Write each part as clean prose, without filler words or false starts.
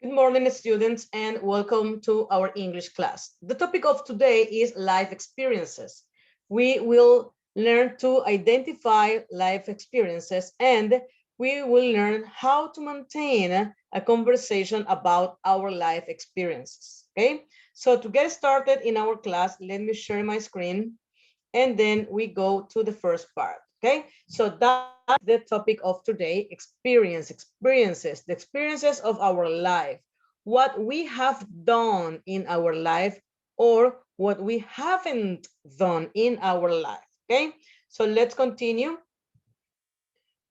Good morning, students, and welcome to our English class. The topic of today is life experiences. We will learn to identify life experiences and we will learn how to maintain a conversation about our life experiences. Okay, so to get started in our class, let me share my screen and then we go to the first part. Okay, so that's the topic of today: experiences, the experiences of our life, what we have done in our life or what we haven't done in our life. Okay, so let's continue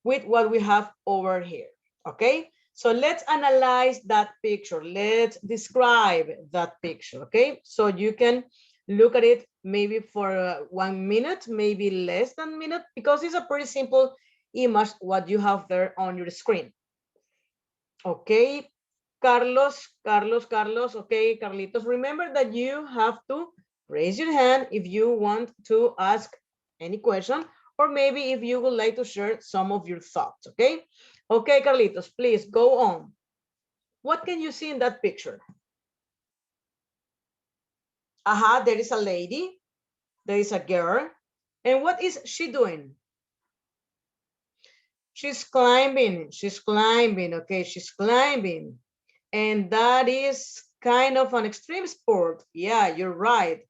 with what we have over here. Okay, so let's analyze that picture. Let's describe that picture. Okay, so you can look at it maybe for 1 minute, maybe less than a minute, because it's a pretty simple image what you have there on your screen. Okay, Carlos. Okay, Carlitos, remember that you have to raise your hand if you want to ask any question, or maybe if you would like to share some of your thoughts. Okay, okay, Carlitos, please go on. What can you see in that picture? Aha, there is a lady, there is a girl, and what is she doing? She's climbing, okay, she's climbing. And that is kind of an extreme sport. Yeah, you're right.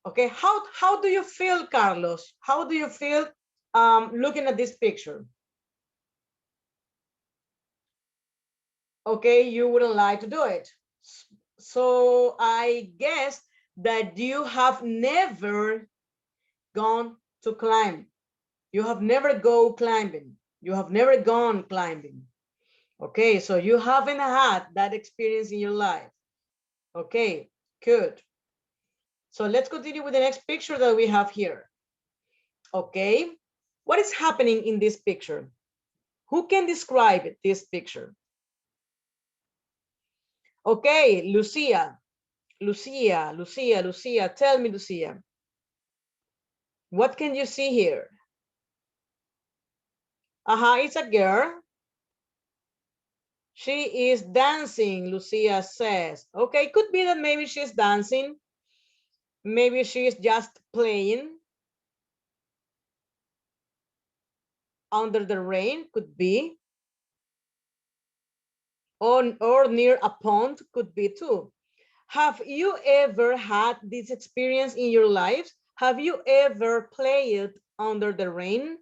Okay, how do you feel, Carlos? How do you feel looking at this picture? Okay, you wouldn't like to do it. So I guess that you have never gone to climb. You have never go climbing. You have never gone climbing. Okay, so you haven't had that experience in your life. Okay, good. So let's continue with the next picture that we have here. Okay, what is happening in this picture? Who can describe this picture? Okay, Lucia, tell me, Lucia, what can you see here? It's a girl. She is dancing, Lucia says. Okay, could be that maybe she's dancing. Maybe she's just playing under the rain, could be. Or near a pond, could be too. Have you ever had this experience in your lives? Have you ever played under the rain?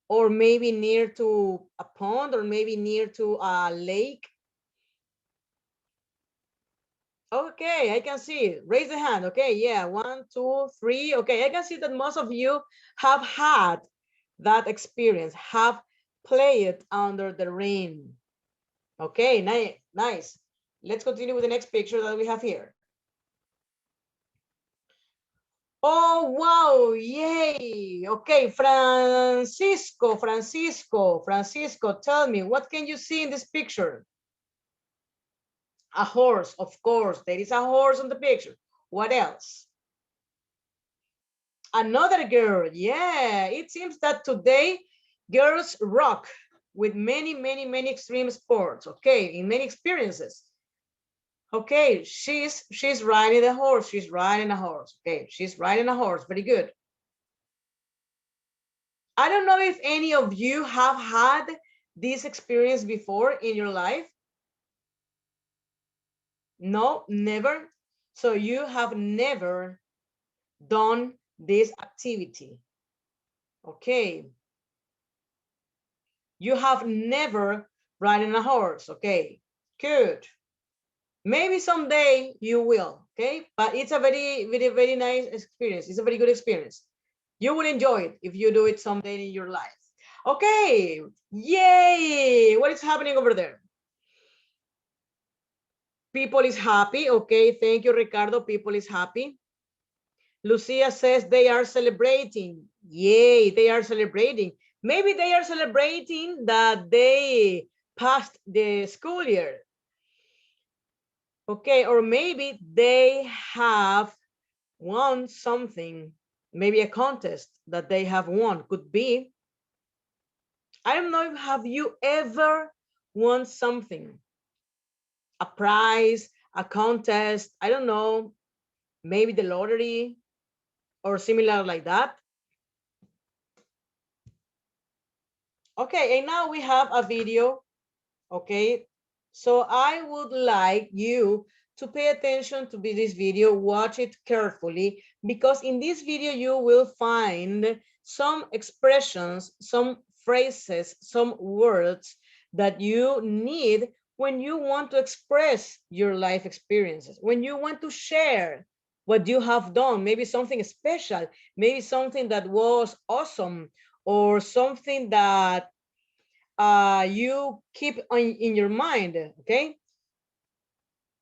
Or maybe near to a pond, or maybe near to a lake? Okay, I can see. Raise the hand. Okay, yeah, 1, 2, 3. Okay, I can see that most of you have had that experience, have played under the rain. Okay, nice. Let's continue with the next picture that we have here. Oh, wow, yay. Okay, Francisco, tell me, what can you see in this picture? A horse, of course, there is a horse on the picture. What else? Another girl, yeah. It seems that today girls rock with many extreme sports, okay, in many experiences. Okay, she's riding a horse. She's riding a horse. Okay, she's riding a horse. Very good. I don't know if any of you have had this experience before in your life. No, never. So you have never done this activity. Okay. You have never ridden a horse. Okay, good. Maybe someday you will, okay? But it's a very nice experience. It's a very good experience. You will enjoy it if you do it someday in your life. Okay, yay! What is happening over there? People is happy. Okay, thank you, Ricardo. People is happy. Lucia says they are celebrating. Yay, they are celebrating. Maybe they are celebrating that they passed the school year. Okay, or maybe they have won something, maybe a contest that they have won, could be. I don't know, have you ever won something? a prize, a contest, I don't know, maybe the lottery or similar like that. Okay, and now we have a video. Okay, so I would like you to pay attention to this video, watch it carefully, because in this video you will find some expressions, some phrases, some words that you need when you want to express your life experiences, when you want to share what you have done, maybe something special, maybe something that was awesome, or something that you keep in your mind, okay?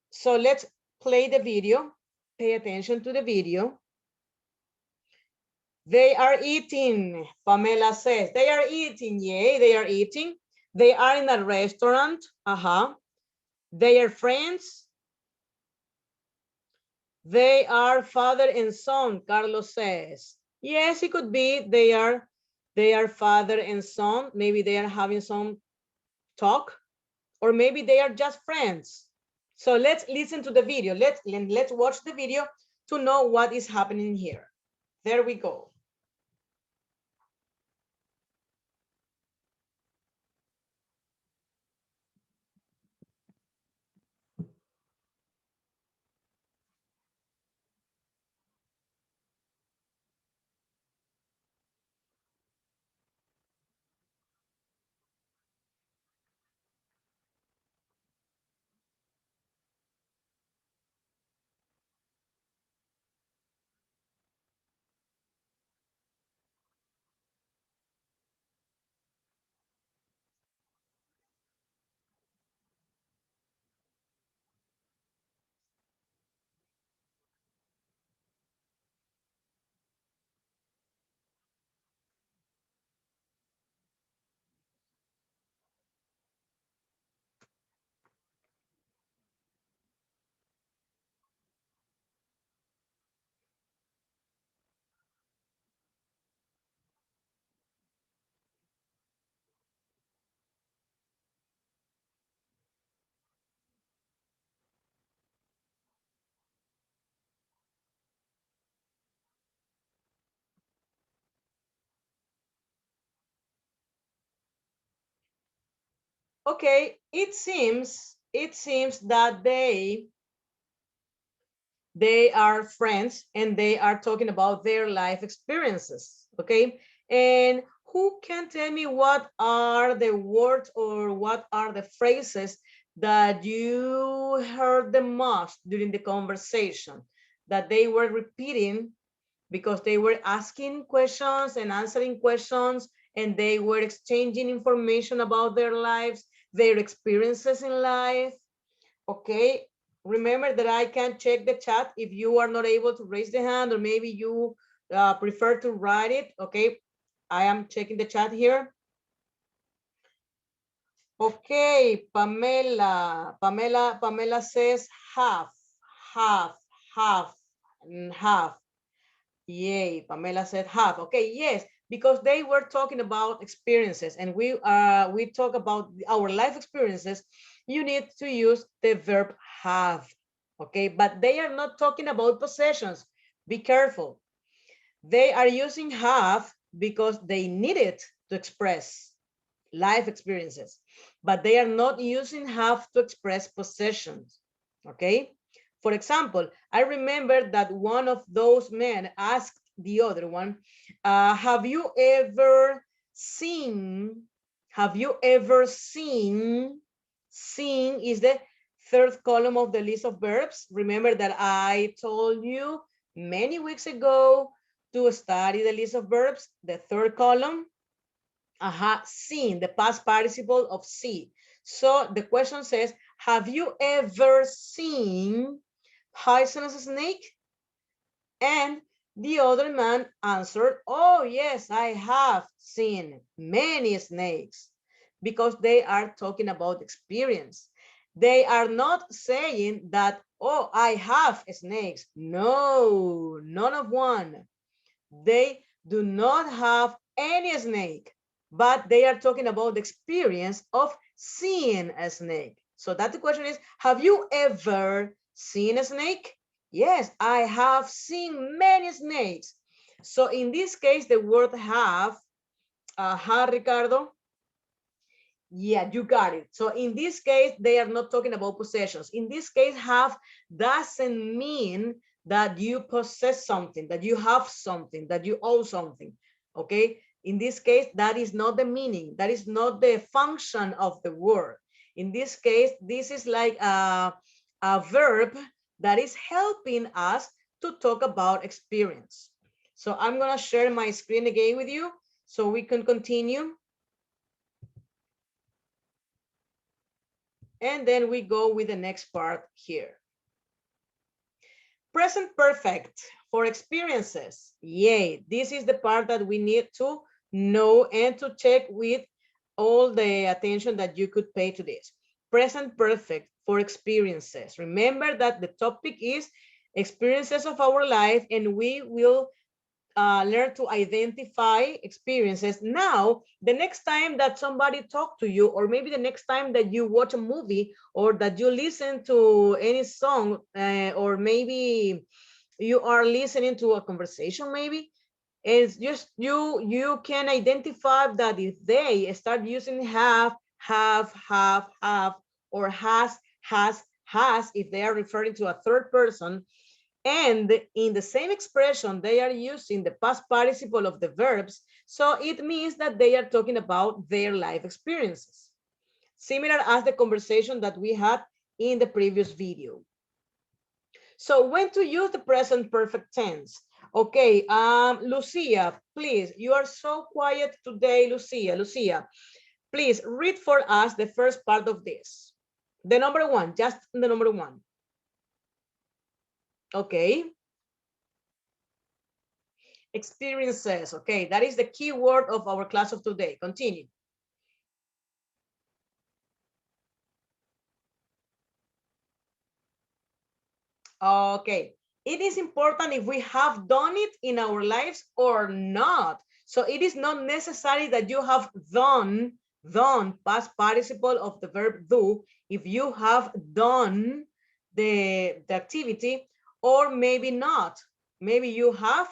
So let's play the video. Pay attention to the video. They are eating, Pamela says. They are eating, yay, they are eating. They are in a restaurant, They are friends. They are father and son, Carlos says. Yes, it could be they are father and son. Maybe they are having some talk, or maybe they are just friends. So let's listen to the video. Let's watch the video to know what is happening here. There we go. Okay, it seems that they are friends and they are talking about their life experiences, okay? And who can tell me what are the words or what are the phrases that you heard the most during the conversation, that they were repeating because they were asking questions and answering questions, and they were exchanging information about their lives, their experiences in life? Okay, remember that I can check the chat if you are not able to raise the hand, or maybe you prefer to write it. Okay, I am checking the chat here. Okay, Pamela says half, half, half, and half. Yay, Pamela said half. Okay, yes, because they were talking about experiences, and we talk about our life experiences. You need to use the verb have, okay? But they are not talking about possessions. Be careful. They are using have because they need it to express life experiences, but they are not using have to express possessions, okay? For example, I remember that one of those men asked the other one, have you ever seen, seen is the third column of the list of verbs. Remember that I told you many weeks ago to study the list of verbs, the third column. Seen, the past participle of see. So the question says, have you ever seen poisonous snake? And the other man answered, oh yes, I have seen many snakes, because they are talking about experience. They are not saying that, oh, I have snakes. No, none of one. They do not have any snake, but they are talking about the experience of seeing a snake. So that the question is, have you ever seen a snake? Yes, I have seen many snakes. So in this case, the word have, Ricardo. Yeah, you got it. So in this case, they are not talking about possessions. In this case, have doesn't mean that you possess something, that you have something, that you owe something. Okay. In this case, that is not the meaning. That is not the function of the word. In this case, this is like a verb that is helping us to talk about experience. So I'm going to share my screen again with you so we can continue. And then we go with the next part here. Present perfect for experiences. Yay, this is the part that we need to know and to check with all the attention that you could pay to this. Present perfect for experiences. Remember that the topic is experiences of our life, and we will learn to identify experiences. Now, the next time that somebody talk to you, or maybe the next time that you watch a movie, or that you listen to any song, or maybe you are listening to a conversation, maybe it's just you can identify that if they start using have, or has, if they are referring to a third person, and in the same expression, they are using the past participle of the verbs. So it means that they are talking about their life experiences, similar as the conversation that we had in the previous video. So when to use the present perfect tense? Okay, Lucia, please, you are so quiet today, Lucia. Lucia, please read for us the first part of this. The number one, just the number one. Okay. Experiences. Okay, that is the key word of our class of today. Continue. Okay, it is important if we have done it in our lives or not. So it is not necessary that you have done past participle of the verb do if you have done the activity, or maybe not. Maybe you have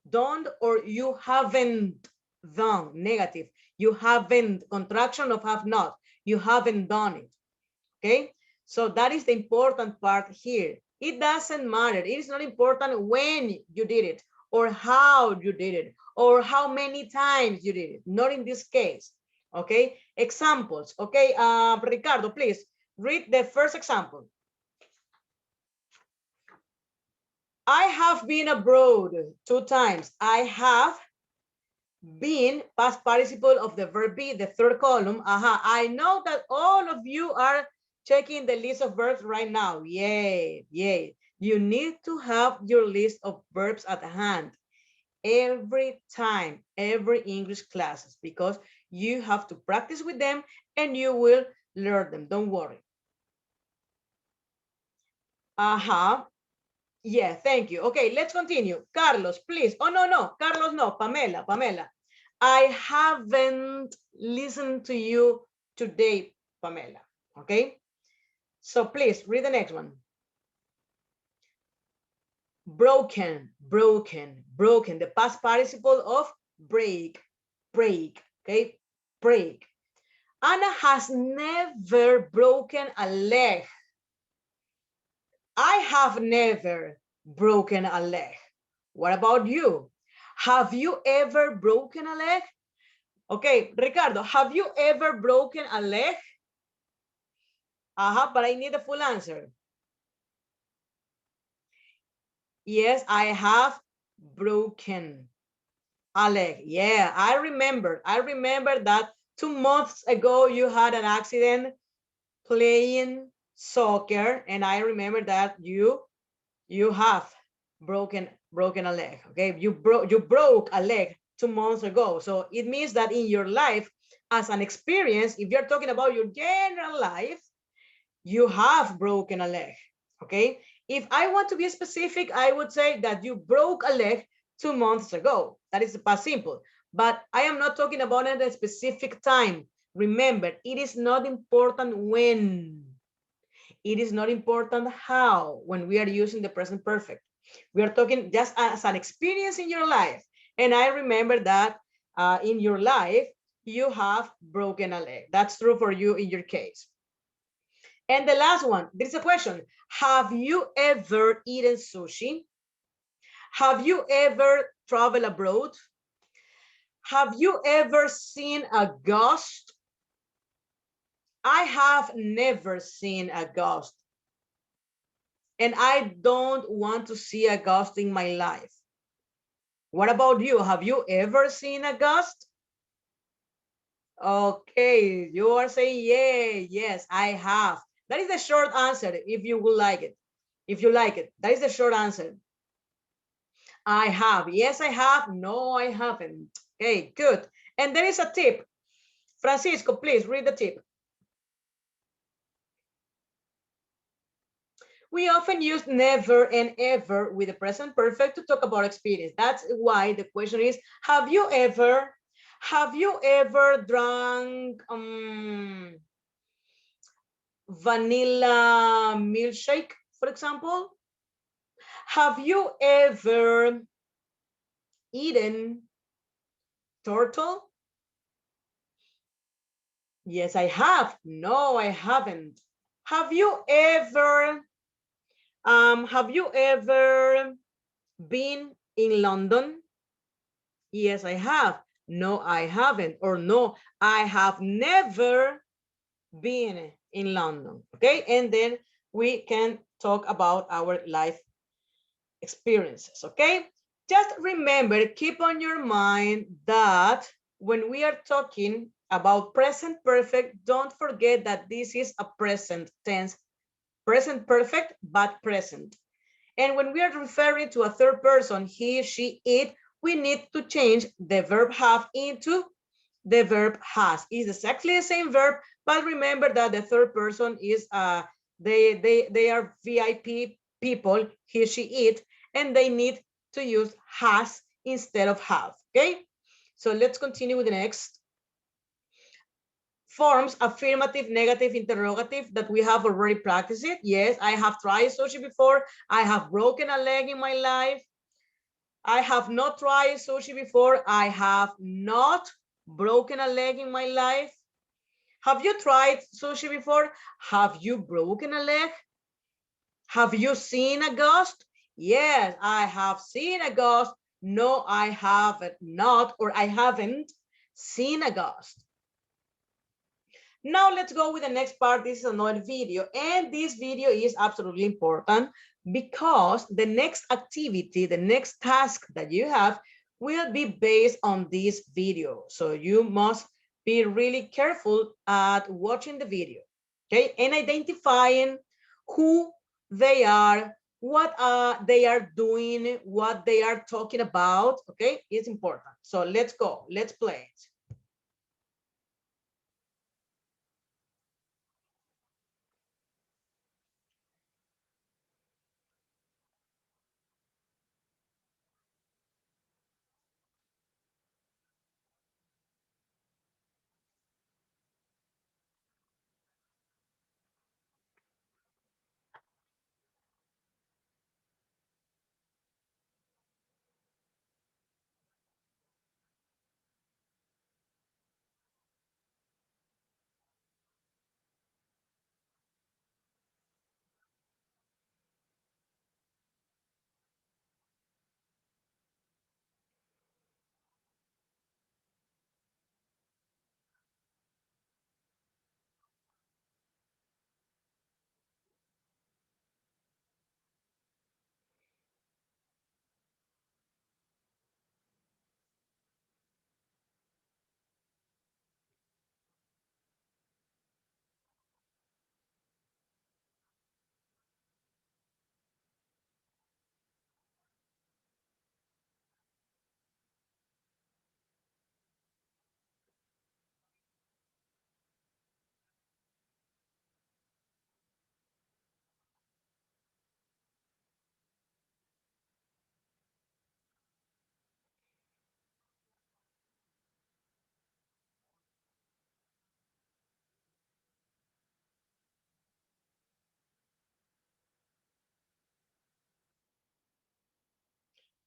done or you haven't done, negative. You haven't, contraction of have not. You haven't done it. Okay, so that is the important part here. It doesn't matter. It is not important when you did it, or how you did it, or how many times you did it. Not in this case. Okay, examples. Okay, Ricardo, please read the first example. I have been abroad 2 times. I have been, past participle of the verb be, the third column. I know that all of you are checking the list of verbs right now. Yay, yay. You need to have your list of verbs at hand every time, every English classes, because you have to practice with them and you will learn them. Don't worry. Yeah, thank you. Okay, let's continue. Carlos, please. Oh, no, Carlos, no, Pamela. I haven't listened to you today, Pamela. Okay, so please read the next one. Broken. The past participle of break. Okay, break. Anna has never broken a leg. I have never broken a leg. What about you? Have you ever broken a leg? Okay, Ricardo, have you ever broken a leg? But I need a full answer. Yes, I have broken a leg. Yeah, I remember that 2 months ago you had an accident playing soccer, and I remember that you have broken a leg. Okay, you broke a leg 2 months ago. So it means that in your life, as an experience, if you're talking about your general life, you have broken a leg. Okay, if I want to be specific, I would say that you broke a leg 2 months ago. That is past simple, but I am not talking about at a specific time. Remember, it is not important when. It is not important how when we are using the present perfect. We are talking just as an experience in your life. And I remember that in your life, you have broken a leg. That's true for you in your case. And the last one, there's a question. Have you ever eaten sushi? Have you ever traveled abroad? Have you ever seen a ghost? I have never seen a ghost. And I don't want to see a ghost in my life. What about you? Have you ever seen a ghost? Okay, you are saying, yeah, yes, I have. That is the short answer if you would like it. If you like it, that is the short answer. I have. Yes, I have. No, I haven't. Okay, good. And there is a tip. Francisco, please read the tip. We often use never and ever with the present perfect to talk about experience. That's why the question is, have you ever drunk vanilla milkshake, for example? Have you ever eaten turtle? Yes, I have. No, I haven't. Have you ever been in London? Yes, I have. No, I haven't. Or no, I have never been in London. Okay, and then we can talk about our life experiences. Okay, just remember, keep on your mind that when we are talking about present perfect, don't forget that this is a present tense, present perfect, but present. And when we are referring to a third person, he, she, it, we need to change the verb have into the verb has. It's exactly the same verb, but remember that the third person is they are VIP people, he, she, it, and they need to use has instead of have. Okay, so let's continue with the next forms: affirmative, negative, interrogative, that we have already practiced it. Yes, I have tried sushi before. I have broken a leg in my life. I have not tried sushi before. I have not broken a leg in my life. Have you tried sushi before? Have you broken a leg? Have you seen a ghost? Yes, I have seen a ghost. No, I have not, or I haven't seen a ghost. Now let's go with the next part. This is another video, and this video is absolutely important because the next activity, the next task that you have will be based on this video. So you must be really careful at watching the video, okay, and identifying who they are, what they are doing, what they are talking about, okay, it's important. So let's go, let's play it.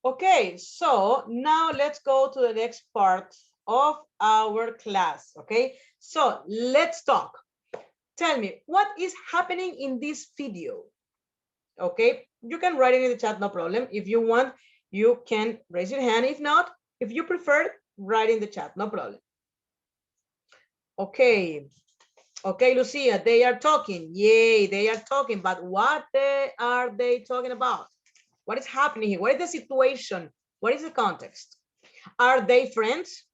Okay, so now let's go to the next part of our class. Okay, so let's talk. Tell me, what is happening in this video? Okay, you can write it in the chat, no problem. If you want, you can raise your hand. If not, if you prefer, write in the chat, no problem. Okay, okay, Lucia, they are talking. Yay, they are talking, but what are they talking about? What is happening here? What is the situation? What is the context? Are they friends?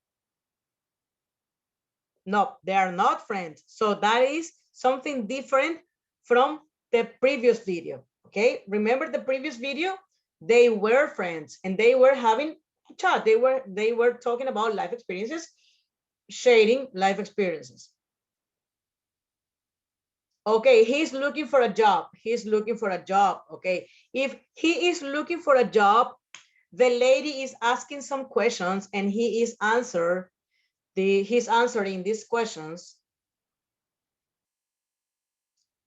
No, they are not friends. So that is something different from the previous video. Okay, remember the previous video? They were friends and they were having a chat. They were talking about life experiences, sharing life experiences. Okay, he's looking for a job. He's looking for a job. Okay, if he is looking for a job, the lady is asking some questions and he is he's answering these questions.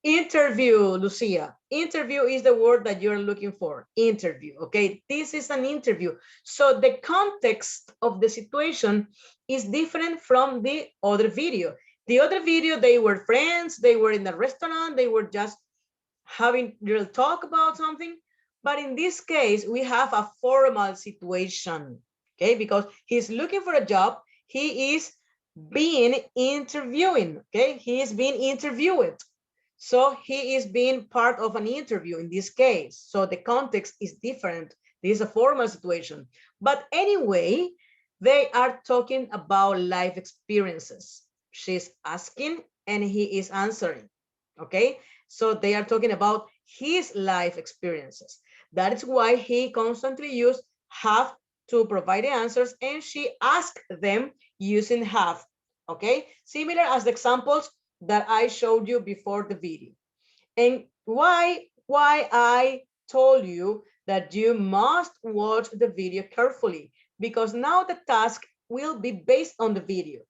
Interview, Lucia. Interview is the word that you're looking for. Interview. Okay, this is an interview. So the context of the situation is different from the other video. The other video, they were friends, they were in the restaurant, they were just having real talk about something. But in this case, we have a formal situation. Okay, because he's looking for a job, he is being interviewing. Okay, he is being interviewed. So he is being part of an interview in this case. So the context is different. This is a formal situation. But anyway, they are talking about life experiences. She's asking and he is answering. Okay, so they are talking about his life experiences. That is why he constantly used have to provide the answers, and she asked them using have. Okay, similar as the examples that I showed you before the video. And why I told you that you must watch the video carefully, because now the task will be based on the video.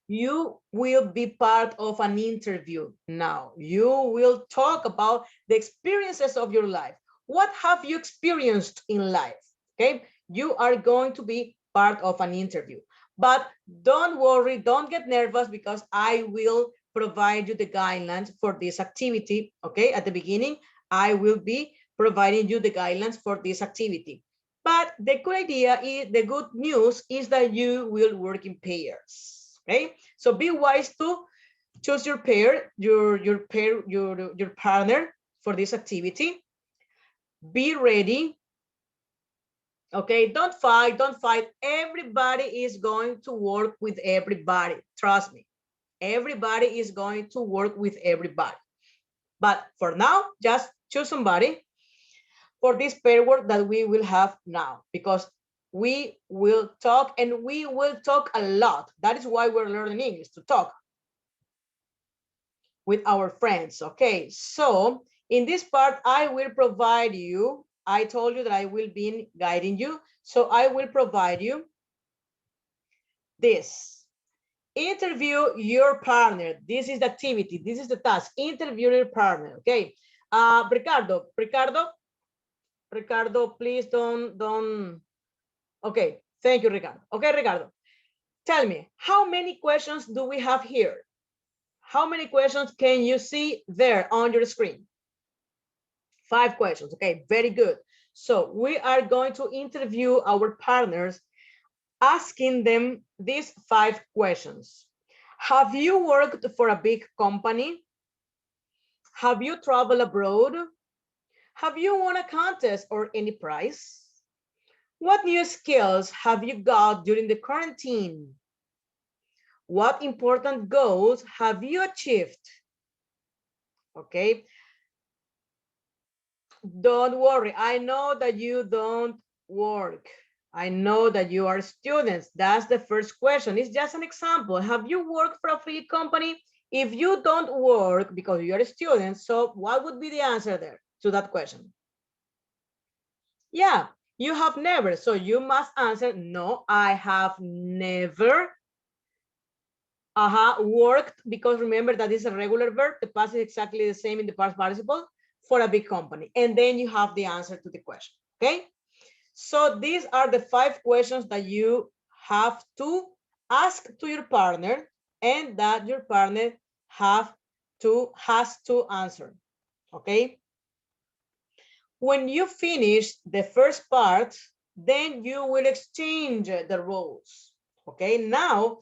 You will be part of an interview now. You will talk about the experiences of your life. What have you experienced in life? Okay, you are going to be part of an interview. But don't worry, don't get nervous, because I will provide you the guidelines for this activity. Okay, at the beginning, I will be providing you the guidelines for this activity. But the good idea is, the good news is that you will work in pairs. Okay, so be wise to choose your pair, your partner for this activity. Be ready. Okay, don't fight, don't fight. Everybody is going to work with everybody. Trust me, everybody is going to work with everybody. But for now, just choose somebody for this pair work that we will have now, because we will talk, and we will talk a lot. That is why we're learning English, to talk with our friends. Okay, so in this part, I will provide you, I told you that I will be guiding you. So I will provide you this. Interview your partner. This is the activity. This is the task. Interview your partner. Okay. Ricardo, please don't. Okay. Thank you, Ricardo. Okay, Ricardo. Tell me, how many questions do we have here? How many questions can you see there on your screen? 5 questions. Okay, very good. So we are going to interview our partners, asking them these 5 questions. Have you worked for a big company? Have you traveled abroad? Have you won a contest or any prize? What new skills have you got during the quarantine? What important goals have you achieved? Okay. Don't worry. I know that you don't work. I know that you are students. That's the first question. It's just an example. Have you worked for a free company? If you don't work because you're a student, so what would be the answer there to that question? Yeah, you have never. So you must answer, no, I have never worked, because remember that is a regular verb. The past is exactly the same in the past participle, for a big company. And then you have the answer to the question. Okay. So these are the 5 questions that you have to ask to your partner and that your partner has to answer. Okay. When you finish the first part, then you will exchange the roles. Okay. Now,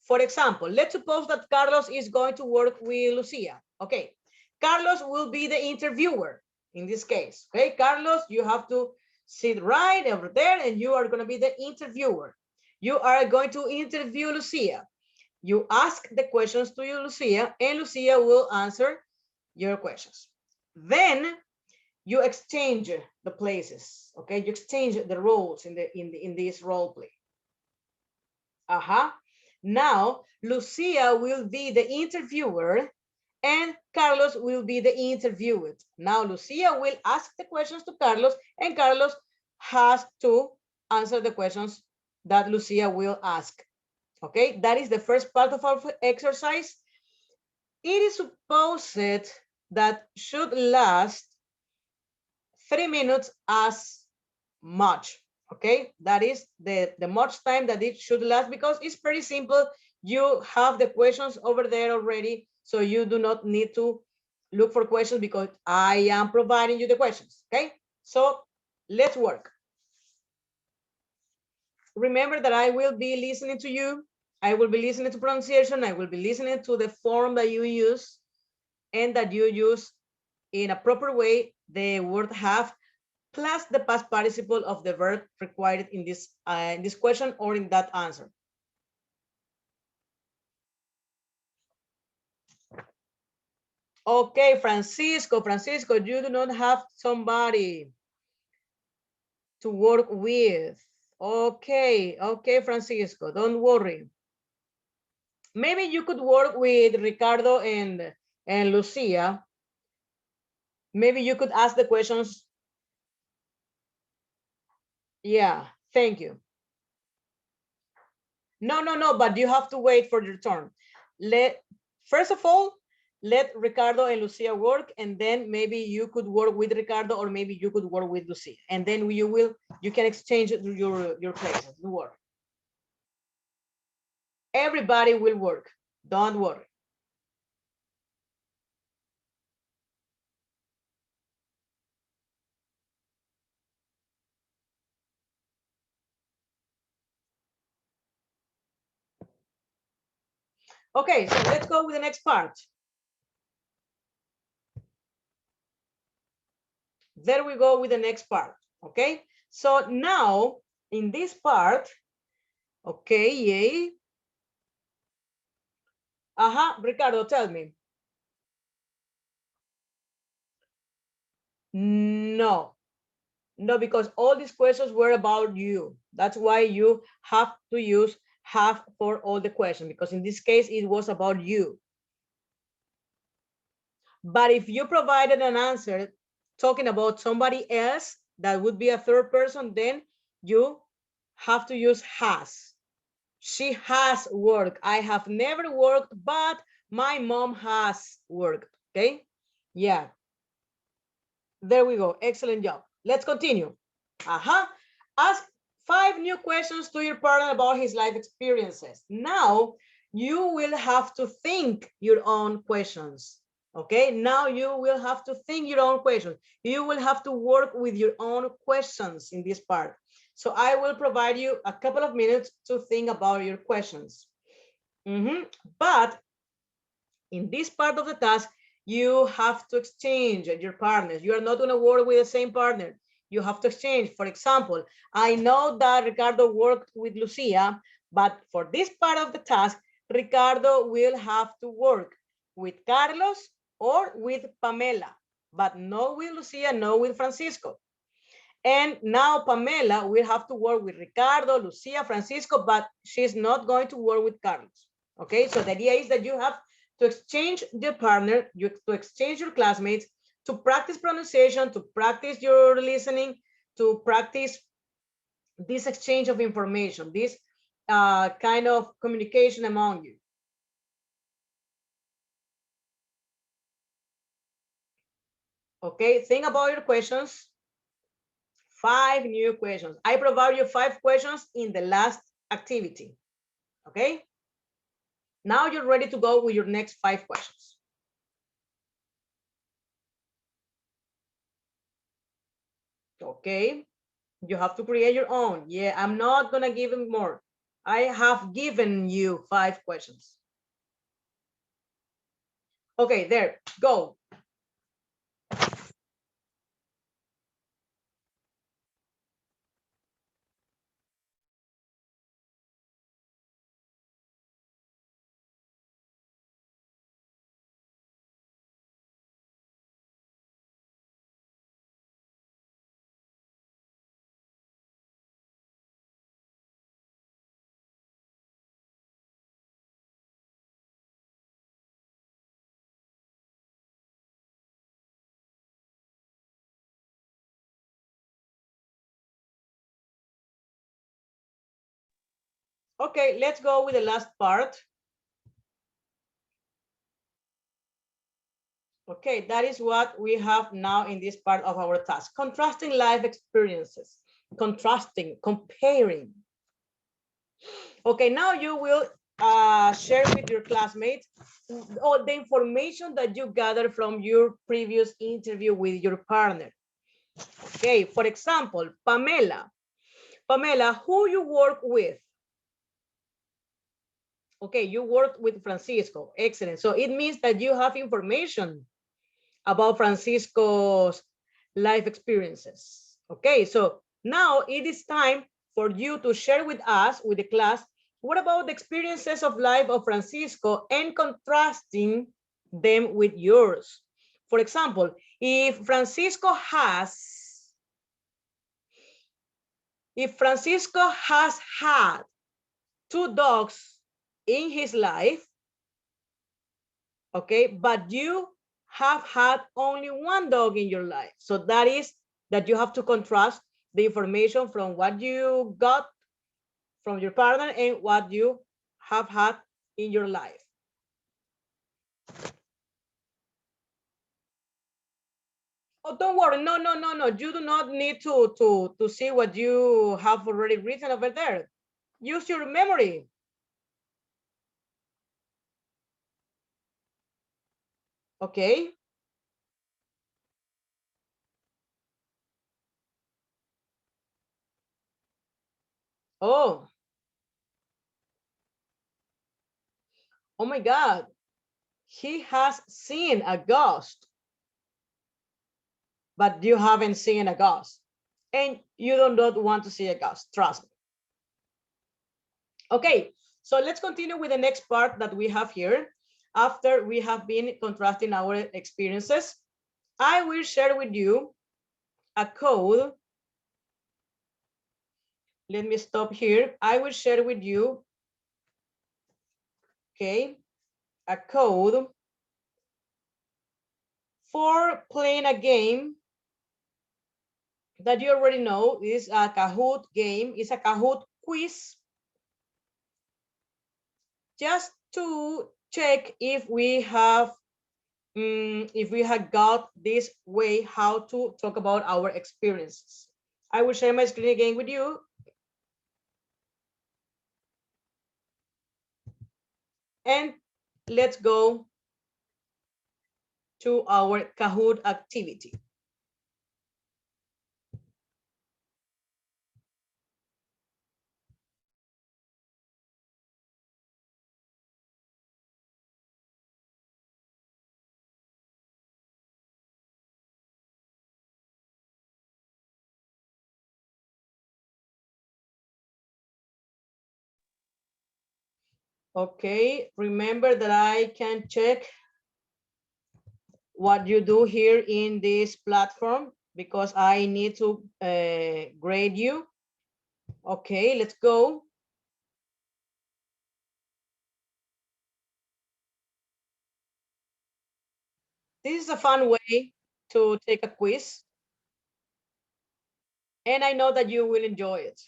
for example, let's suppose that Carlos is going to work with Lucia. Okay. Carlos will be the interviewer in this case. Okay. Carlos, you have to sit right over there and you are going to be the interviewer. You are going to interview Lucia. You ask the questions to you, Lucia, and Lucia will answer your questions. Then you exchange the places. Okay, you exchange the roles in this role play. Now Lucia will be the interviewer and Carlos will be the interviewed. Now Lucia will ask the questions to Carlos and Carlos has to answer the questions that Lucia will ask. Okay, that is the first part of our exercise. It is supposed that should last 3 minutes as much. Okay, that is the much time that it should last because it's pretty simple. You have the questions over there already, so you do not need to look for questions because I am providing you the questions. Okay, so let's work. Remember that I will be listening to you. I will be listening to pronunciation. I will be listening to the form that you use and that you use in a proper way the word have plus the past participle of the verb required in this question or in that answer. Okay, Francisco, you do not have somebody to work with. Okay, Francisco, don't worry. Maybe you could work with Ricardo and Lucia. Maybe you could ask the questions. Yeah, thank you. No, but you have to wait for your turn. First of all, let Ricardo and Lucia work, and then maybe you could work with Ricardo, or maybe you could work with Lucia, and then you can exchange your places. Don't worry. Everybody will work. Don't worry. Okay, so let's go with the next part. There we go with the next part. Okay, so now in this part, okay, yay. Ricardo, tell me. No, because all these questions were about you. That's why you have to use have for all the questions, because in this case, it was about you. But if you provided an answer talking about somebody else, that would be a third person, then you have to use has. She has worked. I have never worked, but my mom has worked. Okay. Yeah. There we go. Excellent job. Let's continue. Ask 5 new questions to your partner about his life experiences. Now you will have to think your own questions. Okay, now you will have to think your own questions. You will have to work with your own questions in this part. So I will provide you a couple of minutes to think about your questions. But in this part of the task, you have to exchange your partners. You are not going to work with the same partner. You have to exchange. For example, I know that Ricardo worked with Lucia, but for this part of the task, Ricardo will have to work with Carlos or with Pamela, but no with Lucia, no with Francisco. And now Pamela will have to work with Ricardo, Lucia, Francisco, but she's not going to work with Carlos. Okay, so the idea is that you have to exchange your partner, to exchange your classmates, to practice pronunciation, to practice your listening, to practice this exchange of information, this kind of communication among you. Okay, think about your questions. 5 new questions. I provide you 5 questions in the last activity. Okay? Now you're ready to go with your next 5 questions. Okay? You have to create your own. Yeah, I'm not gonna give him more. I have given you 5 questions. Okay, there, go. Okay, let's go with the last part. Okay, that is what we have now in this part of our task. Contrasting life experiences. Contrasting, comparing. Okay, now you will share with your classmates all the information that you gathered from your previous interview with your partner. Okay, for example, Pamela. Pamela, who you work with? Okay, you work with Francisco. Excellent. So it means that you have information about Francisco's life experiences. Okay, so now it is time for you to share with us, with the class, what about the experiences of life of Francisco and contrasting them with yours. For example, if Francisco has had 2 dogs in his life, okay, but you have had only 1 dog in your life. So that is that you have to contrast the information from what you got from your partner and what you have had in your life. Oh, don't worry. No, no, no, no. You do not need to see what you have already written over there. Use your memory. Okay. Oh, oh my God. He has seen a ghost, but you haven't seen a ghost. And you don't want to see a ghost, trust me. Okay, so let's continue with the next part that we have here. After we have been contrasting our experiences, I will share with you a code. Let me stop here. I will share with you, okay, a code for playing a game that you already know is a Kahoot game. It's a Kahoot quiz, just to check if we have got this way how to talk about our experiences. I will share my screen again with you. And let's go to our Kahoot activity. Okay, remember that I can check what you do here in this platform because I need to grade you. Okay, let's go. This is a fun way to take a quiz, and I know that you will enjoy it.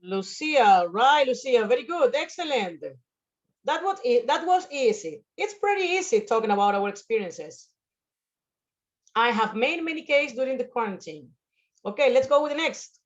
Lucia, right, Lucia, very good, excellent. That was easy. It's pretty easy talking about our experiences. I have made many cases during the quarantine. Okay, let's go with the next.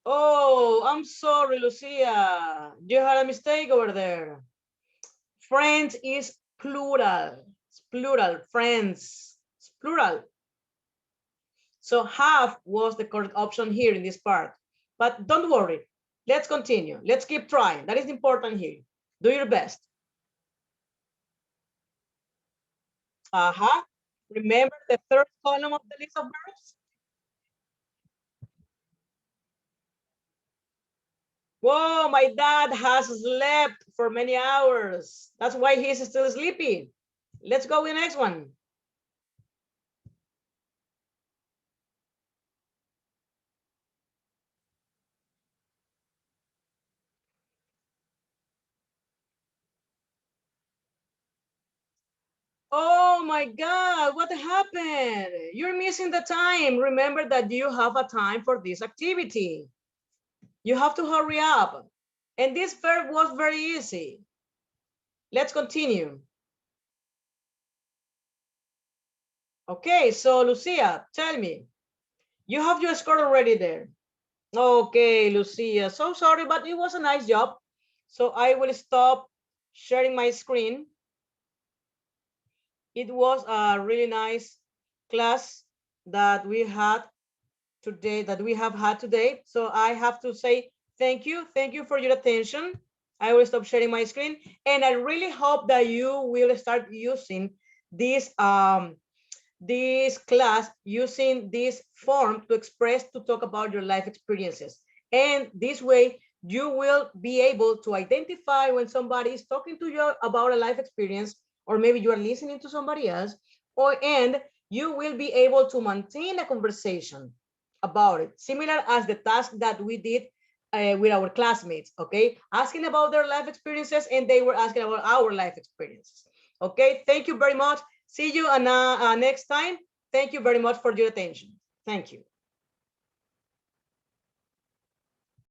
Oh, I'm sorry, Lucia. You had a mistake over there. Friends is plural. It's plural, friends. It's plural. So have was the correct option here in this part. But don't worry. Let's continue. Let's keep trying. That is important here. Do your best. Remember the third column of the list of verbs? Whoa, my dad has slept for many hours. That's why he's still sleeping. Let's go with the next one. Oh my God, what happened? You're missing the time. Remember that you have a time for this activity. You have to hurry up. And this verb was very easy. Let's continue. Okay, so Lucia, tell me, you have your score already there. Okay, Lucia, so sorry, but it was a nice job. So I will stop sharing my screen. It was a really nice class that we had today, that we have had today. So I have to say thank you. Thank you for your attention. I will stop sharing my screen. And I really hope that you will start using this class, using this form to express, to talk about your life experiences. And this way, you will be able to identify when somebody is talking to you about a life experience, or maybe you are listening to somebody else, and you will be able to maintain a conversation about it, similar as the task that we did with our classmates, okay? Asking about their life experiences, and they were asking about our life experiences. Okay, thank you very much. See you next time. Thank you very much for your attention. Thank you.